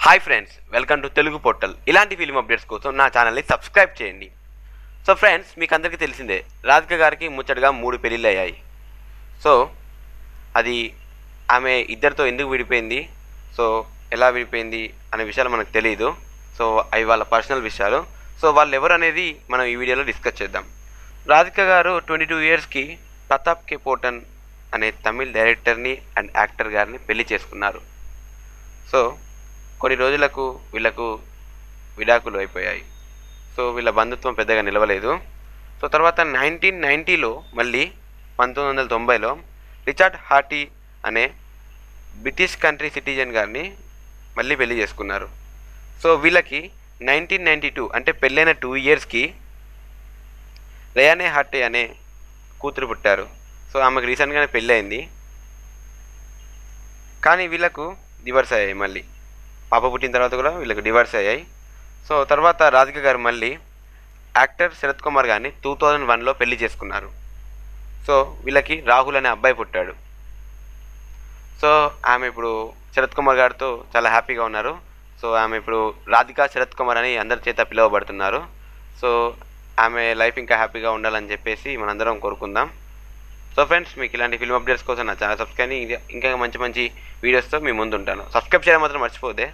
Hi friends, welcome to Telugu portal. ఇలాంటి film updates కోసం నా ఛానల్ని సబ్స్క్రైబ్ చేయండి. సో ఫ్రెండ్స్, మీకు అందరికీ తెలిసిందే, రాధిక గారికి ముచ్చటగా 3 పెళ్ళిళ్ళు అయ్యాయి. సో అది ఆమె ఇద్దరితో ఎందుకు విడిపోయింది, సో ఎలా విడిపోయింది అనే విషయాలు మనకు తెలియదు. సో అవి వాళ్ళ పర్సనల్ విషయాలు. సో వాళ్ళు ఎవరు అనేది మనం ఈ వీడియోలో డిస్కస్ చేద్దాం. రాధిక గారు 22 ఇయర్స్కి ప్రతాప్ కే పోటన్ అనే తమిళ్ డైరెక్టర్ని అండ్ యాక్టర్ గారిని పెళ్లి చేసుకున్నారు. సో కొన్ని రోజులకు వీళ్ళకు విడాకులు అయిపోయాయి. సో వీళ్ళ బంధుత్వం పెద్దగా నిలవలేదు. సో తర్వాత 1990లో మళ్ళీ 1990లో రిచర్డ్ హార్టీ అనే బ్రిటిష్ కంట్రీ సిటిజన్ గారిని మళ్ళీ పెళ్లి చేసుకున్నారు. సో వీళ్ళకి 1992 అంటే పెళ్ళైన 2 ఇయర్స్కి రేయానే హార్టీ అనే కూతురు పుట్టారు. సో ఆమెకు రీసెంట్గానే పెళ్ళి అయింది, కానీ వీళ్ళకు డివర్స్ అయ్యాయి. మళ్ళీ పాప పుట్టిన తర్వాత కూడా వీళ్ళకి డివర్స్ అయ్యాయి. సో తర్వాత రాధిక గారు మళ్ళీ యాక్టర్ శరత్ కుమార్ గారిని 2001లో పెళ్లి చేసుకున్నారు. సో వీళ్ళకి రాహుల్ అనే అబ్బాయి పుట్టాడు. సో ఆమె ఇప్పుడు శరత్ కుమార్ గారితో చాలా హ్యాపీగా ఉన్నారు. సో ఆమె ఇప్పుడు రాధిక శరత్ కుమార్ అని అందరి చేత పిలువబడుతున్నారు. సో ఆమె లైఫ్ ఇంకా హ్యాపీగా ఉండాలని చెప్పేసి మనందరం కోరుకుందాం. సో ఫ్రెండ్స్, మీకు ఇలాంటి ఫిల్మ్ అప్డేట్స్ కోసం నా ఛానల్ సబ్స్క్రైబ్, ఇంకా మంచి మంచి వీడియోస్తో మీ ముందు ఉంటాను. సబ్స్క్రైబ్ చేయడం మాత్రం మర్చిపోతే.